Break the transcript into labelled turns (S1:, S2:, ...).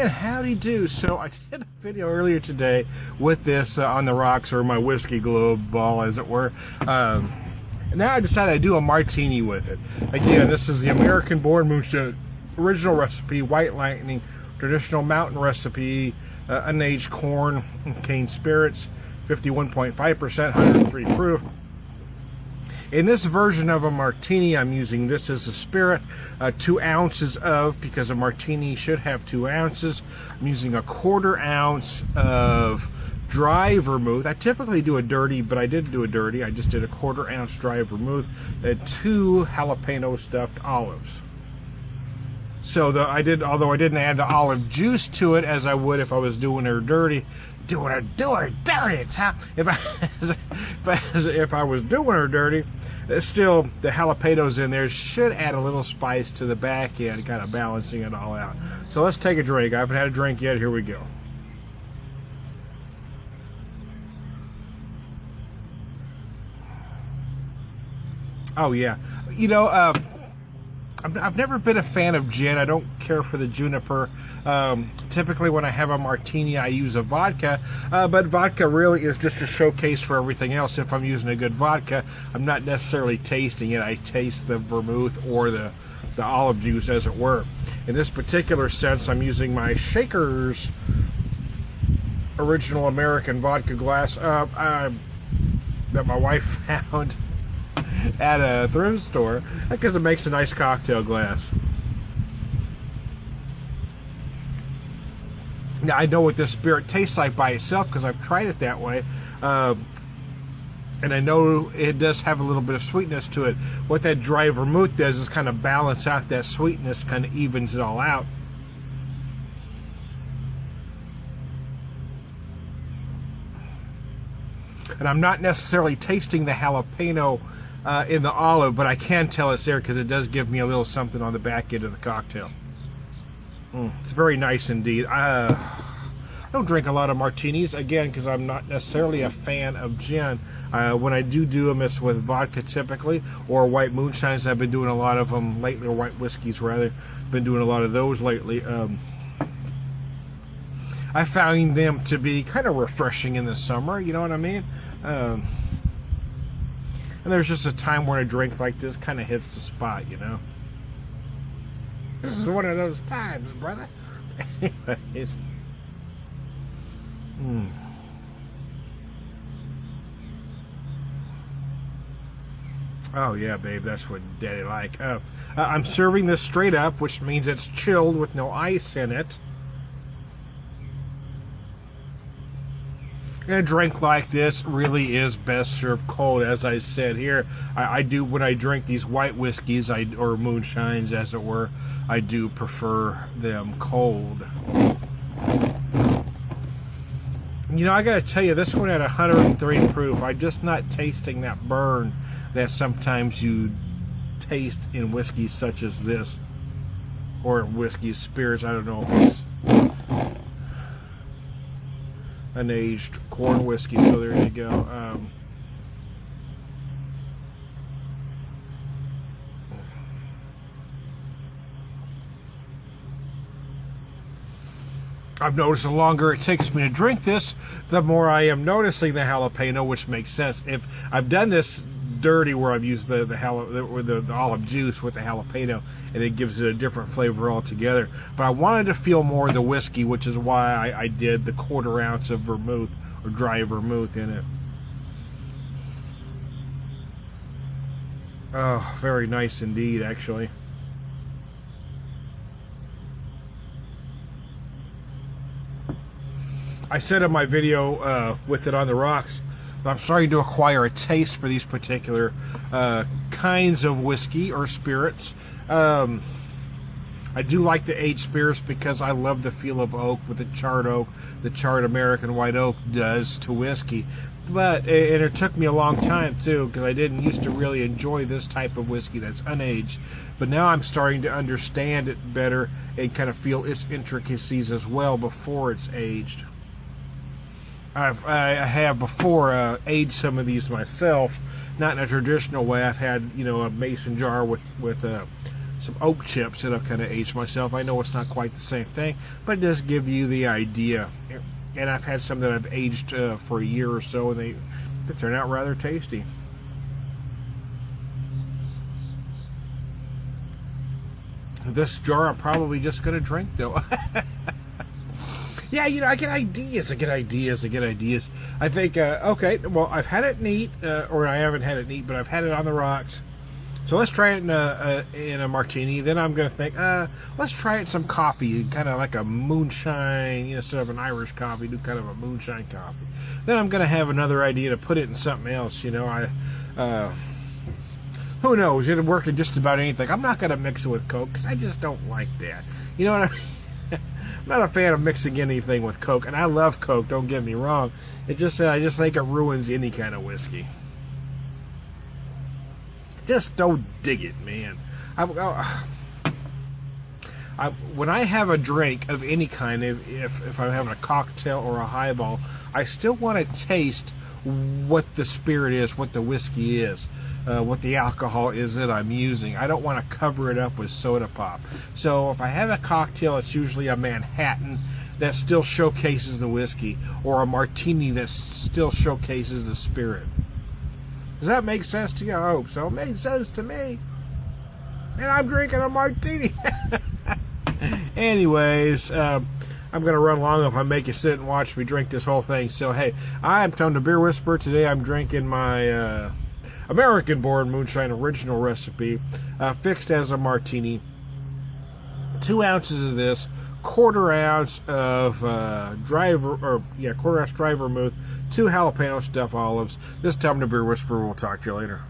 S1: And howdy do. So I did a video earlier today with this on the rocks, or my whiskey globe ball as it were. And now I decided I'd do a martini with it. Again, this is the American Born Moonshine original recipe, White Lightning, traditional mountain recipe, unaged corn, cane spirits, 51.5%, 103 proof. In this version of a martini, I'm using this as a spirit, 2 ounces of, because a martini should have 2 ounces. I'm using a 1/4 ounce of dry vermouth. I typically do a dirty, but I didn't do a dirty. I just did a 1/4 ounce dry vermouth and 2 jalapeno stuffed olives. So although I didn't add the olive juice to it as I would if I was doing her dirty. Doing her dirty. If I was doing her dirty, still the jalapenos in there should add a little spice to the back end, kind of balancing it all out. So let's take a drink. I haven't had a drink yet. Here we go. Oh yeah, you know, I've never been a fan of gin. I don't care for the juniper. Typically when I have a martini, I use a vodka, but vodka really is just a showcase for everything else. If I'm using a good vodka, I'm not necessarily tasting it. I taste the vermouth or the olive juice, as it were. In this particular sense, I'm using my Shaker's original American vodka glass that my wife found at a thrift store because it makes a nice cocktail glass. Now I know what this spirit tastes like by itself because I've tried it that way, and I know it does have a little bit of sweetness to it. What that dry vermouth does is kind of balance out that sweetness, kind of evens it all out. And I'm not necessarily tasting the jalapeno in the olive, but I can tell it's there because it does give me a little something on the back end of the cocktail. It's very nice indeed. I don't drink a lot of martinis, again, because I'm not necessarily a fan of gin. When I do them, it's with vodka typically, or white moonshines. I've been doing a lot of them lately, or white whiskeys rather. Been doing a lot of those lately. I found them to be kind of refreshing in the summer, you know what I mean? And there's just a time when a drink like this kind of hits the spot, you know? This is one of those times, brother. Anyways. Oh yeah, babe, that's what daddy like. I'm serving this straight up, which means it's chilled with no ice in it. And a drink like this really is best served cold, as I said here. I do, when I drink these white whiskeys, or moonshines as it were, I do prefer them cold. You know, I gotta tell you, this one at 103 proof, I'm just not tasting that burn that sometimes you taste in whiskeys such as this, or whiskey spirits. I don't know if it's an aged corn whiskey, so there you go. I've noticed the longer it takes me to drink this, the more I am noticing the jalapeno, which makes sense. If I've done this dirty, where I've used the olive juice with the jalapeno, and it gives it a different flavor altogether. But I wanted to feel more of the whiskey, which is why I did the 1/4 ounce of vermouth, or dry vermouth, in it. Oh, very nice indeed, actually. I said in my video with it on the rocks, I'm starting to acquire a taste for these particular kinds of whiskey or spirits. I do like the aged spirits because I love the feel of oak with the charred oak. The charred American white oak does to whiskey. And it took me a long time too, because I didn't used to really enjoy this type of whiskey that's unaged. But now I'm starting to understand it better and kind of feel its intricacies as well before it's aged. I have before aged some of these myself, not in a traditional way. I've had, you know, a mason jar with some oak chips that I've kind of aged myself. I know it's not quite the same thing, but it does give you the idea. And I've had some that I've aged for a year or so, and they turn out rather tasty. This jar I'm probably just going to drink, though. Yeah, I get ideas. I think, okay, well, I've had it neat, or I haven't had it neat, but I've had it on the rocks. So let's try it in a martini. Then I'm going to think, let's try it in some coffee, kind of like a moonshine, instead of an Irish coffee, do kind of a moonshine coffee. Then I'm going to have another idea to put it in something else, who knows? It'll work in just about anything. I'm not going to mix it with Coke because I just don't like that. You know what I mean? I'm not a fan of mixing anything with Coke, and I love Coke. Don't get me wrong. I just think it ruins any kind of whiskey. Just don't dig it, man. When I have a drink of any kind, if I'm having a cocktail or a highball, I still want to taste what the spirit is, what the whiskey is. What the alcohol is that I'm using. I don't want to cover it up with soda pop. So if I have a cocktail, it's usually a Manhattan that still showcases the whiskey, or a martini that still showcases the spirit. Does that make sense to you? I hope so. It makes sense to me. And I'm drinking a martini. Anyways, I'm going to run long if I make you sit and watch me drink this whole thing. So, hey, I'm Tone the Beer Whisperer. Today I'm drinking my American-born Moonshine original recipe, fixed as a martini. 2 ounces of this, quarter ounce of quarter ounce dry vermouth, 2 jalapeno stuffed olives. This time the Beer Whisperer. We'll talk to you later.